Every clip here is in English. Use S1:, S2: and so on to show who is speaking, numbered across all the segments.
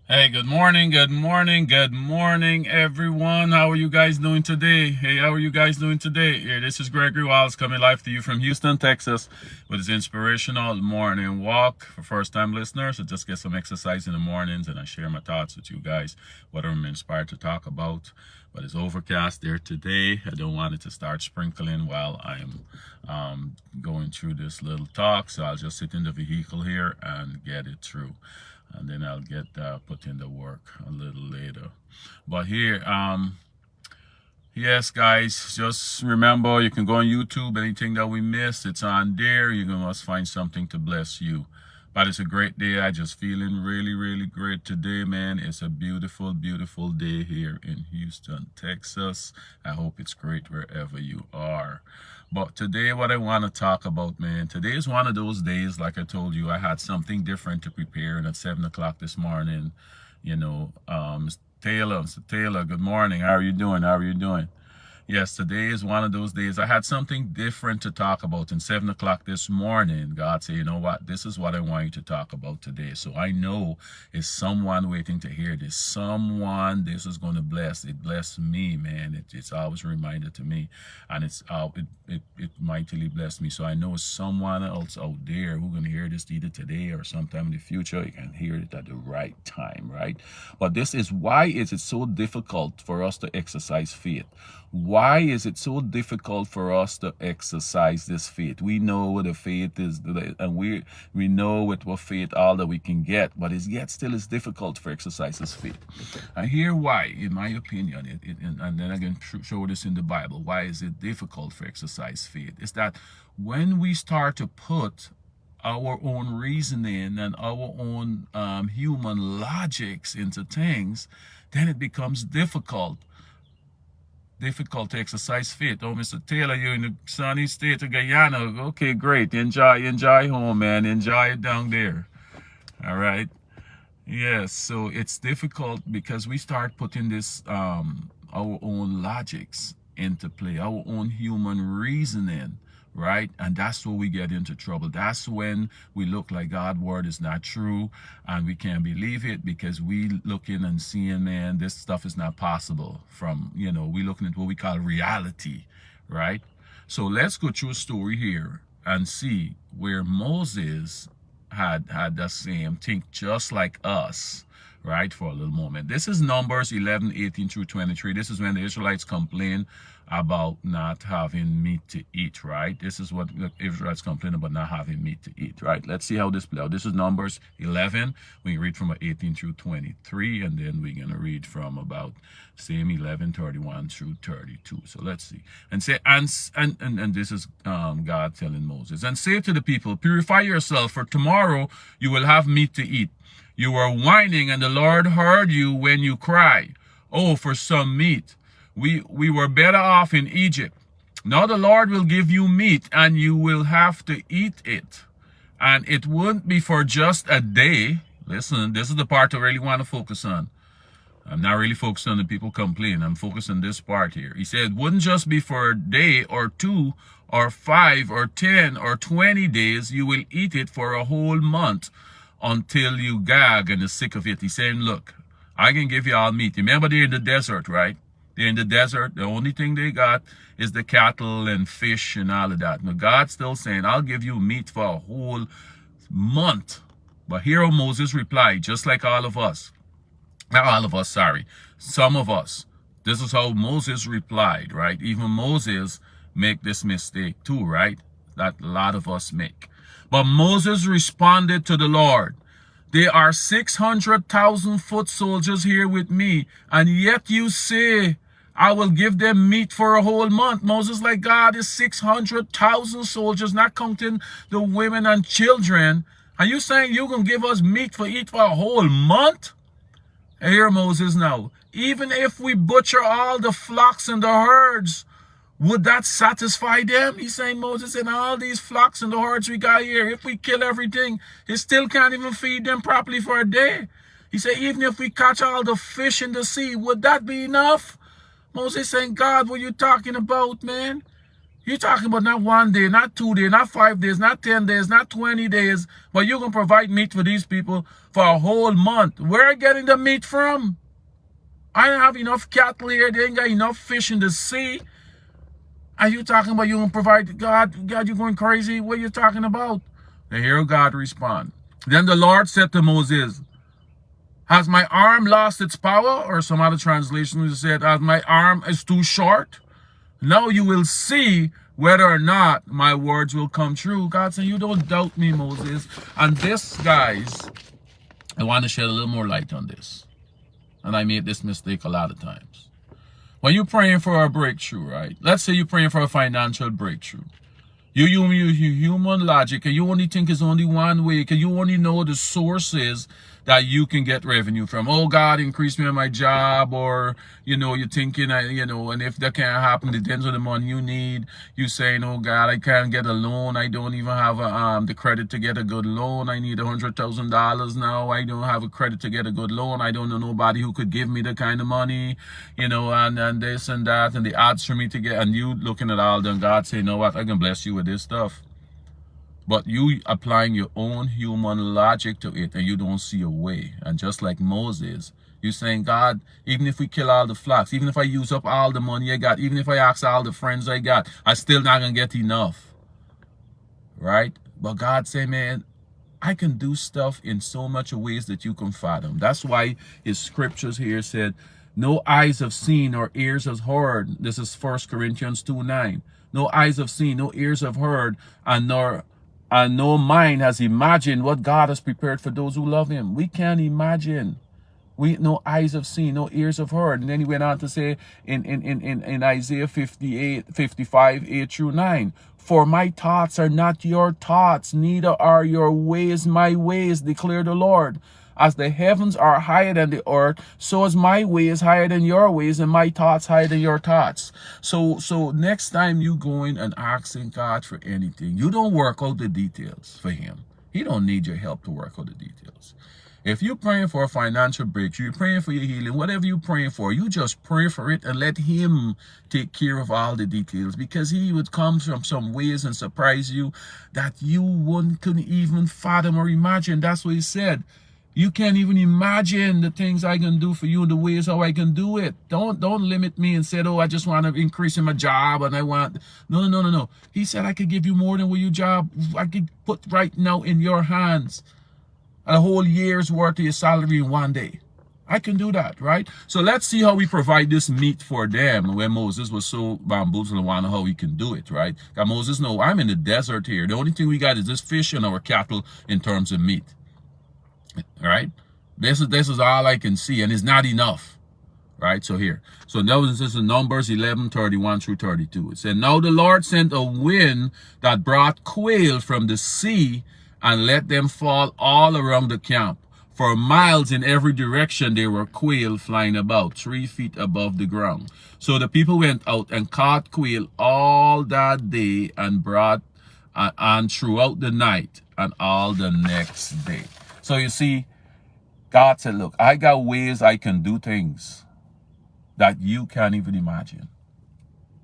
S1: Hey, good morning, everyone. How are you guys doing today? Hey, how are you guys doing today? Here, this is Gregory Wiles coming live to you from Houston, Texas, with his inspirational morning walk for first-time listeners. So just get some exercise in the mornings, and I share my thoughts with you guys, what I'm inspired to talk about. But it's overcast there today. I don't want it to start sprinkling while I'm going through this little talk, so I'll just sit in the vehicle here and get it through, and then I'll get put in the work a little later. But here, yes, guys, just remember you can go on YouTube. Anything that we missed, it's on there. You must find something to bless you. But it's a great day. I just feeling really, really great today, man. It's a beautiful, beautiful day here in Houston, Texas. I hope it's great wherever you are. But today, what I want to talk about, man, today is one of those days, like I told you, I had something different to prepare. And at 7 o'clock this morning, Mr. Taylor, good morning. How are you doing? How are you doing? Yes, today is one of those days. I had something different to talk about. And 7 o'clock this morning, God said, you know what? This is what I want you to talk about today. So I know it's someone waiting to hear this. Someone this is going to bless. It blessed me, man. It's always a reminder to me. And it mightily blessed me. So I know someone else out there who's going to hear this either today or sometime in the future. You can hear it at the right time, right? But this is why is it so difficult for us to exercise faith? Why is it so difficult for us to exercise this faith? We know what the faith is, and we know with what faith all that we can get, but it's yet still is difficult for exercise this faith. And here why, in my opinion, and then I can show this in the Bible. Why is it difficult for exercise faith? Is that when we start to put our own reasoning and our own human logics into things, then it becomes difficult to exercise faith. Oh, Mr. Taylor, you're in the sunny state of Guyana. Okay, great. Enjoy home, man. Enjoy it down there. All right. Yes, so it's difficult because we start putting this our own logics into play, our own human reasoning, right? And that's where we get into trouble. That's when we look like God's word is not true and we can't believe it because we looking and seeing, man, this stuff is not possible from, we looking at what we call reality, right? So let's go through a story here and see where Moses had the same thing just like us, right, for a little moment. This is Numbers 11:18 through 23. This is when the Israelites complain about not having meat to eat, right? This is what the Israelites complain about, not having meat to eat, right? Let's see how this plays out. This is Numbers 11. We can read from 18 through 23, and then we're going to read from about same 11:31 through 32. So let's see. And say, and this is God telling Moses, and say to the people, purify yourself, for tomorrow you will have meat to eat. You were whining, and the Lord heard you when you cried, oh, for some meat. We were better off in Egypt. Now the Lord will give you meat, and you will have to eat it. And it won't be for just a day. Listen, this is the part I really want to focus on. I'm not really focused on the people complain. I'm focused on this part here. He said, it wouldn't just be for a day or 2 or 5 or 10 or 20 days. You will eat it for a whole month until you gag and are sick of it. He's saying, look, I can give you all meat. Remember, they're in the desert, right? They're in the desert. The only thing they got is the cattle and fish and all of that. Now, God's still saying, I'll give you meat for a whole month. But here Moses replied, just like all of us. Not all of us, sorry. Some of us. This is how Moses replied, right? Even Moses make this mistake too, right? That a lot of us make. But Moses responded to the Lord, there are 600,000 foot soldiers here with me, and yet you say, I will give them meat for a whole month. Moses, like, God, is 600,000 soldiers, not counting the women and children. Are you saying you're going to give us meat for eat for a whole month? Here, Moses, now, even if we butcher all the flocks and the herds, would that satisfy them? He's saying, Moses, and all these flocks and the herds we got here, if we kill everything, it still can't even feed them properly for a day. He said, even if we catch all the fish in the sea, would that be enough? Moses saying, God, what are you talking about, man? You're talking about not 1 day, not 2 days, not 5 days, not 10 days, not 20 days, but you're going to provide meat for these people for a whole month. Where are you getting the meat from? I don't have enough cattle here. They ain't got enough fish in the sea. Are you talking about you going to provide? God, you're going crazy. What are you talking about? And here God respond. Then the Lord said to Moses, has my arm lost its power? Or some other translations said, as my arm is too short? Now you will see whether or not my words will come true. God said, you don't doubt me, Moses. And this, guys, I want to shed a little more light on this. And I made this mistake a lot of times. When you're praying for a breakthrough, right? Let's say you're praying for a financial breakthrough. You human logic, and you only think it's only one way, because you only know the sources that you can get revenue from. Oh, God, increase me on my job, or, you're thinking, and if that can't happen, it depends on the money you need. You saying, oh, God, I can't get a loan. I don't even have the credit to get a good loan. I need $100,000 now. I don't have a credit to get a good loan. I don't know nobody who could give me the kind of money, and this and that, and the odds for me to get, and you looking at all them, God say, you know what, I can bless you with this stuff. But you applying your own human logic to it, and you don't see a way. And just like Moses, you saying, God, even if we kill all the flocks, even if I use up all the money I got, even if I ask all the friends I got, I still not gonna get enough. Right? But God say, man, I can do stuff in so much ways that you can fathom. That's why his scriptures here said, no eyes have seen or ears have heard. This is 1 Corinthians 2:9. No eyes have seen, no ears have heard, and no mind has imagined what God has prepared for those who love him. We can't imagine. No eyes have seen, no ears have heard. And then he went on to say in Isaiah 55, 8 through 9, for my thoughts are not your thoughts, neither are your ways my ways, declare the Lord. As the heavens are higher than the earth, so is my ways higher than your ways, and my thoughts higher than your thoughts. So next time you going and asking God for anything, you don't work out the details for him. He don't need your help to work out the details. If you're praying for a financial breakthrough, you're praying for your healing, whatever you're praying for, you just pray for it and let him take care of all the details, because he would come from some ways and surprise you that you couldn't even fathom or imagine. That's what he said. You can't even imagine the things I can do for you and the ways how I can do it. Don't limit me and say, oh, I just want to increase in my job and I want... No. He said I could give you more than what your job I could put right now in your hands. A whole year's worth of your salary in 1 day. I can do that, right? So let's see how we provide this meat for them, where Moses was so bamboozled and wonder how he can do it, right? Because Moses, no, I'm in the desert here. The only thing we got is this fish and our cattle in terms of meat. Right? This is all I can see, and it's not enough. Right? So here. So now this is Numbers 11:31 through 32. It said, now the Lord sent a wind that brought quail from the sea and let them fall all around the camp. For miles in every direction there were quail flying about, 3 feet above the ground. So the people went out and caught quail all that day and brought and throughout the night and all the next day. So you see, God said, look, I got ways I can do things that you can't even imagine.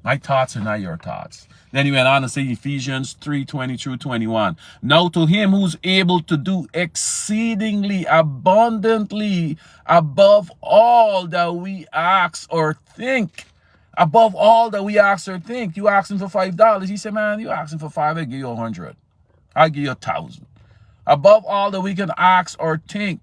S1: My thoughts are not your thoughts. Then he went on to say Ephesians 3:20 through 21. Now to him who's able to do exceedingly abundantly above all that we ask or think. Above all that we ask or think. You ask him for $5. He said, man, you ask him for $5, I'll give you 100. I'll give you 1,000. Above all that we can ask or think,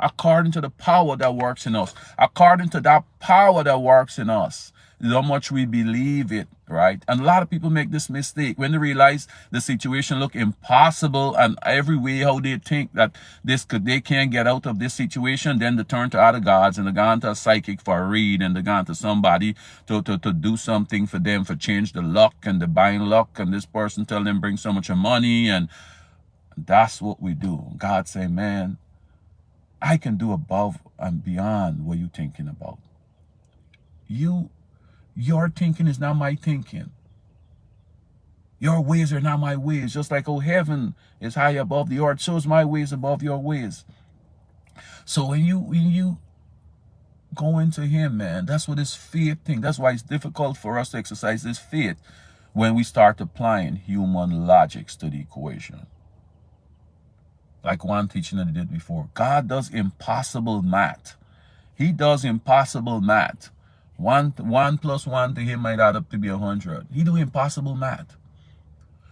S1: according to the power that works in us. According to that power that works in us. How much we believe it, right? And a lot of people make this mistake when they realize the situation look impossible, and every way how they think that they can't get out of this situation, then they turn to other gods, and they go to a psychic for a read, and they go to somebody to do something for them, for change the luck and the buying luck, and this person tell them bring so much money, and that's what we do. God say, man, I can do above and beyond what you're thinking about. Your thinking is not my thinking. Your ways are not my ways. Just like, oh, heaven is high above the earth, so is my ways above your ways. So when you go into him, man, that's what this faith thing, that's why it's difficult for us to exercise this faith. when we start applying human logics to the equation. Like one teaching that I did before, God does impossible math. He does impossible math. One plus one to him might add up to be 100. He do impossible math.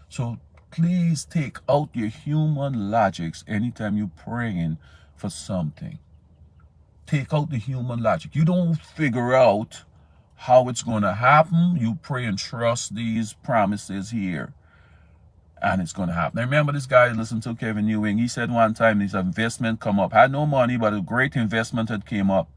S1: So please take out your human logics anytime you're praying for something. Take out the human logic. You don't figure out how it's going to happen. You pray and trust these promises here, and it's going to happen. I remember this guy, listened to Kevin Ewing. He said one time this investment come up. Had no money, but a great investment had came up.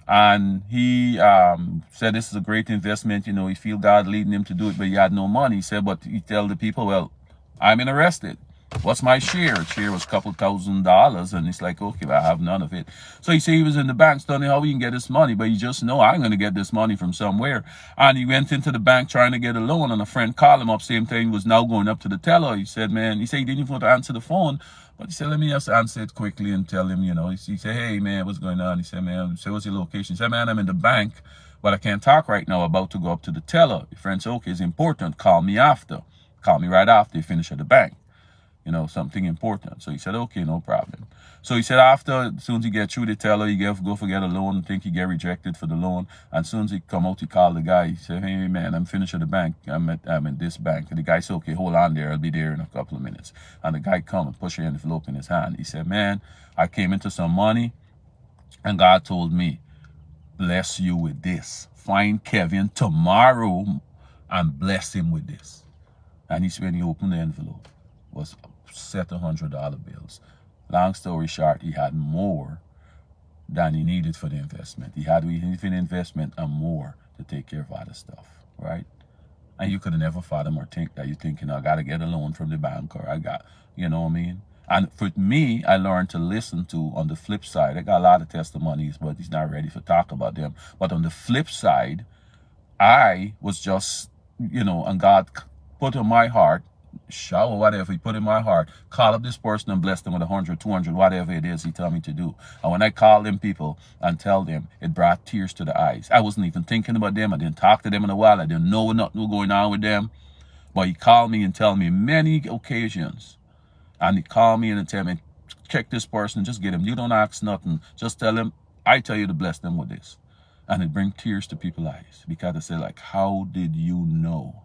S1: And he said this is a great investment. You know, he feel God leading him to do it, but he had no money. He said, but he tell the people, well, I'm interested. What's my share? Share was a couple $1,000s. And it's like, okay, but I have none of it. So he said he was in the bank studying how he can get this money, but he just know I'm going to get this money from somewhere. And he went into the bank trying to get a loan, and a friend called him up, same thing, was now going up to the teller. He said, man, he said he didn't even want to answer the phone. But he said, let me just answer it quickly and tell him, you know. He said, hey, man, what's going on? He said, man, he said, what's your location? He said, man, I'm in the bank, but I can't talk right now. About to go up to the teller. The friend said, okay, it's important. Call me after. Call me right after you finish at the bank. You know, something important. So he said, okay, no problem. So he said after, as soon as he get through the teller, he go for get a loan, think he get rejected for the loan. And as soon as he come out, he called the guy. He said, hey, man, I'm finished at the bank. I'm in this bank. And the guy said, okay, hold on there. I'll be there in a couple of minutes. And the guy come and push an envelope in his hand. He said, man, I came into some money, and God told me, bless you with this. Find Kevin tomorrow and bless him with this. And he said, when he opened the envelope, was set $100 bills. Long story short, he had more than he needed for the investment. He had for the investment and more to take care of other stuff, right? And you could have never fathom or think that you're thinking, I got to get a loan from the bank, or I got, you know what I mean? And for me, I learned to listen to, on the flip side, I got a lot of testimonies, but he's not ready to talk about them. But on the flip side, I was just, you know, and God put in my heart, shower, whatever he put in my heart, call up this person and bless them with 100, 200, whatever it is he tell me to do. And when I call them people and tell them, it brought tears to the eyes. I wasn't even thinking about them. I didn't talk to them in a while. I didn't know nothing was going on with them. But he called me and tell me many occasions. And he called me and tell me, check this person, just get him. You don't ask nothing. Just tell him, I tell you to bless them with this. And it brings tears to people's eyes. Because I say, like, how did you know?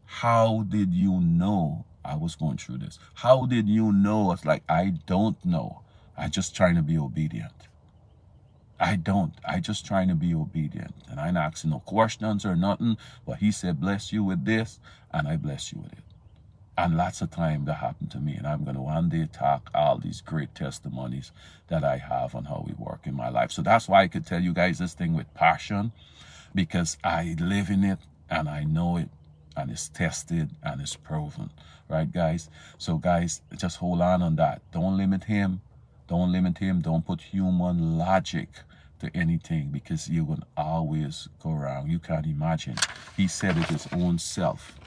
S1: How did you know I was going through this? How did you know? It's like, I don't know. I just trying to be obedient. I just trying to be obedient. And I ain't asking no questions or nothing. But he said, bless you with this. And I bless you with it. And lots of time that happened to me. And I'm going to one day talk all these great testimonies that I have on how we work in my life. So that's why I could tell you guys this thing with passion. Because I live in it and I know it. And it's tested and it's proven, right, guys? So, guys, just hold on that. Don't limit him. Don't limit him. Don't put human logic to anything, because you will always go wrong. You can't imagine. He said it his own self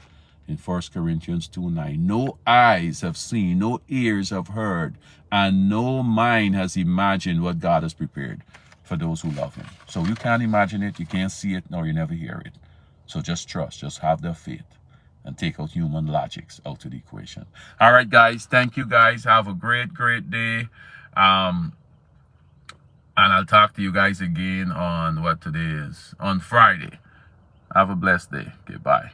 S1: in 1 Corinthians 2:9. No eyes have seen, no ears have heard, and no mind has imagined what God has prepared for those who love him. So you can't imagine it, you can't see it, nor you never hear it. So just trust, just have the faith, and take out human logics out of the equation. All right, guys. Thank you, guys. Have a great, great day. And I'll talk to you guys again on what today is, on Friday. Have a blessed day. Okay, bye.